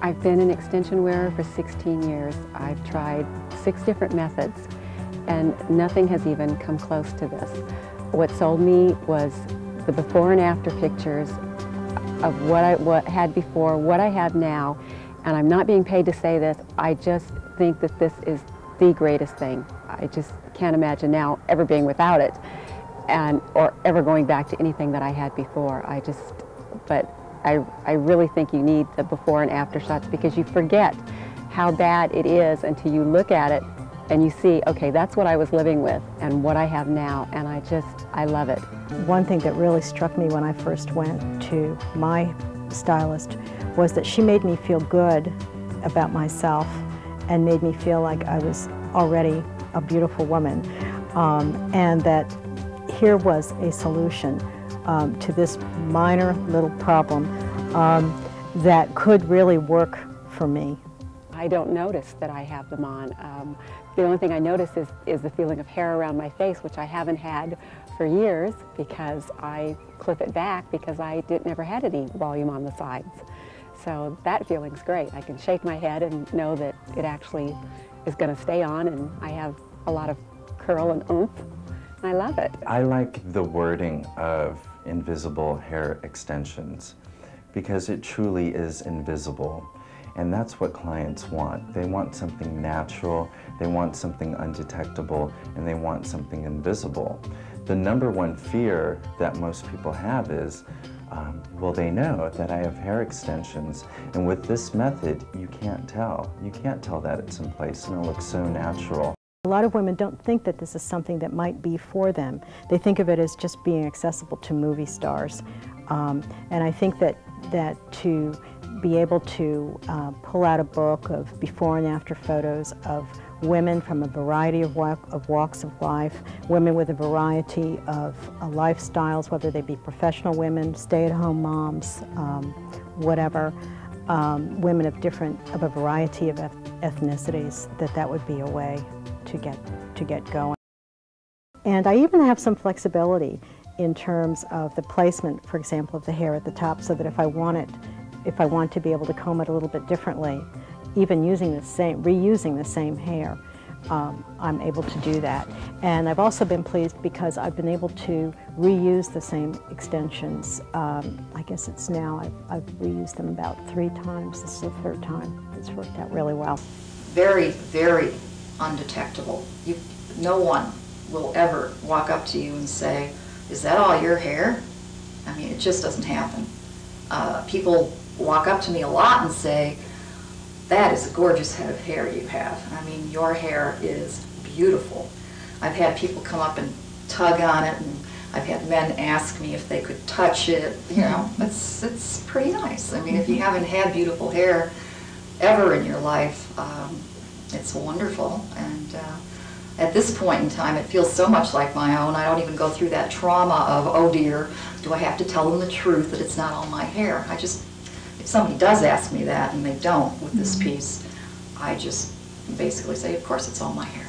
I've been an extension wearer for 16 years. I've tried 6 different methods and nothing has even come close to this. What sold me was the before and after pictures of what I had before, what I have now, and I'm not being paid to say this. I just think that this is the greatest thing. I just can't imagine now ever being without it or ever going back to anything that I had before. But I really think you need the before and after shots because you forget how bad it is until you look at it and you see, okay, that's what I was living with and what I have now, and I love it. One thing that really struck me when I first went to my stylist was that she made me feel good about myself and made me feel like I was already a beautiful woman, and that here was a solution to this minor little problem that could really work for me. I don't notice that I have them on. The only thing I notice is the feeling of hair around my face, which I haven't had for years because I clip it back because I never had any volume on the sides. So that feeling's great. I can shake my head and know that it actually is going to stay on, and I have a lot of curl and oomph. I love it. I like the wording of invisible hair extensions because it truly is invisible. And that's what clients want. They want something natural, they want something undetectable, and they want something invisible. The #1 fear that most people have is, well, they know that I have hair extensions, and with this method, you can't tell. You can't tell that it's in place, and it looks so natural. A lot of women don't think that this is something that might be for them. They think of it as just being accessible to movie stars. And I think that to be able to pull out a book of before and after photos of women from a variety of walks of life, women with a variety of lifestyles, whether they be professional women, stay-at-home moms, whatever, women of a variety of ethnicities, that would be a way to get going. And I even have some flexibility in terms of the placement, for example, of the hair at the top, so that if I want to be able to comb it a little bit differently, even reusing the same hair, I'm able to do that. And I've also been pleased because I've been able to reuse the same extensions. I guess it's now, I've reused them about 3 times. This is the 3rd time. It's worked out really well. Very, very undetectable. No one will ever walk up to you and say, "Is that all your hair?" I mean, it just doesn't happen. People walk up to me a lot and say, "That is a gorgeous head of hair you have. I mean, your hair is beautiful." I've had people come up and tug on it, and I've had men ask me if they could touch it. You know, it's pretty nice. I mean, if you haven't had beautiful hair ever in your life, it's wonderful. And at this point in time, it feels so much like my own. I don't even go through that trauma of, oh dear, do I have to tell them the truth that it's not all my hair? If somebody does ask me that, and they don't with this piece, I just basically say, of course it's all my hair.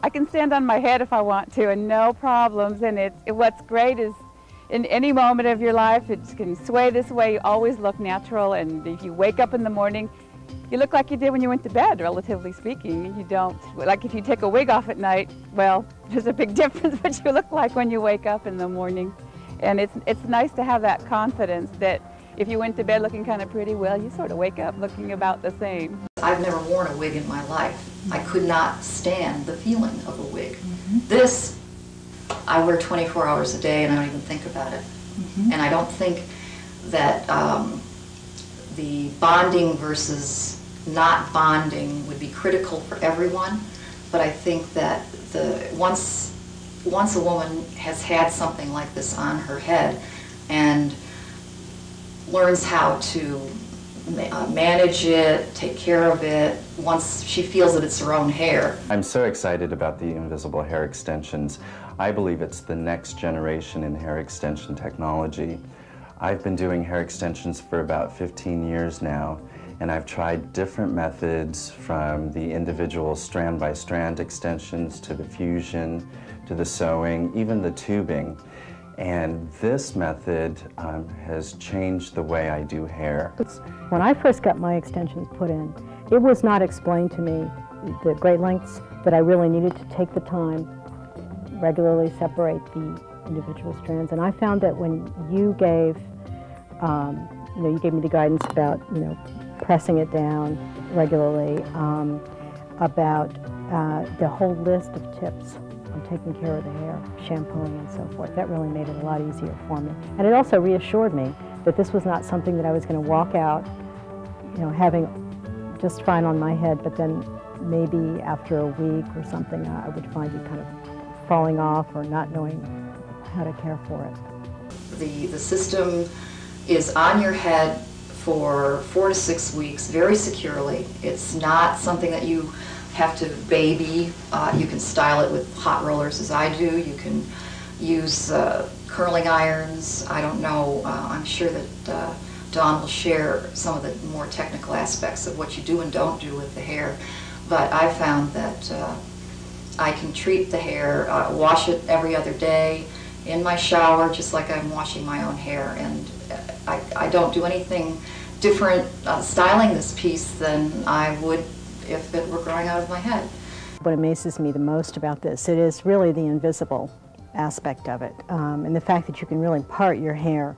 I can stand on my head if I want to, and no problems. And what's great is, in any moment of your life, it can sway this way. You always look natural, and if you wake up in the morning, you look like you did when you went to bed, relatively speaking. You don't, like if you take a wig off at night, well, there's a big difference what you look like when you wake up in the morning. And it's nice to have that confidence that if you went to bed looking kind of pretty, well, you sort of wake up looking about the same. I've never worn a wig in my life. I could not stand the feeling of a wig. This, I wear 24 hours a day and I don't even think about it. And I don't think that the bonding versus not bonding would be critical for everyone, but I think that once a woman has had something like this on her head and learns how to manage it, take care of it, once she feels that it's her own hair. I'm so excited about the invisible hair extensions. I believe it's the next generation in hair extension technology. I've been doing hair extensions for about 15 years now, and I've tried different methods, from the individual strand by strand extensions to the fusion, to the sewing, even the tubing. And this method has changed the way I do hair. When I first got my extensions put in, it was not explained to me the great lengths that I really needed to take the time, regularly separate the individual strands. And I found that when you gave, you gave me the guidance about, pressing it down regularly, about the whole list of tips on taking care of the hair, shampooing and so forth. That really made it a lot easier for me. And it also reassured me that this was not something that I was going to walk out, having just fine on my head, but then maybe after a week or something I would find it kind of falling off or not knowing how to care for it. The system is on your head for 4 to 6 weeks, very securely. It's not something that you have to baby. You can style it with hot rollers as I do. You can use curling irons. I don't know, I'm sure that Dawn will share some of the more technical aspects of what you do and don't do with the hair. But I found that I can treat the hair, wash it every other day in my shower, just like I'm washing my own hair. And I don't do anything different styling this piece than I would if it were growing out of my head. What amazes me the most about this, it is really the invisible aspect of it, and the fact that you can really part your hair.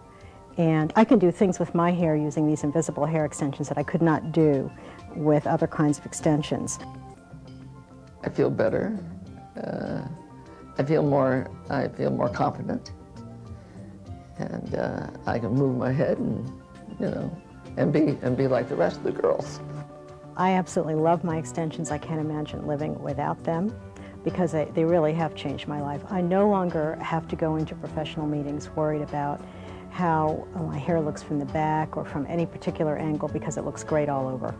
And I can do things with my hair using these invisible hair extensions that I could not do with other kinds of extensions. I feel better. I feel more confident, and I can move my head and be like the rest of the girls. I absolutely love my extensions. I can't imagine living without them because they really have changed my life. I no longer have to go into professional meetings worried about how my hair looks from the back or from any particular angle because it looks great all over.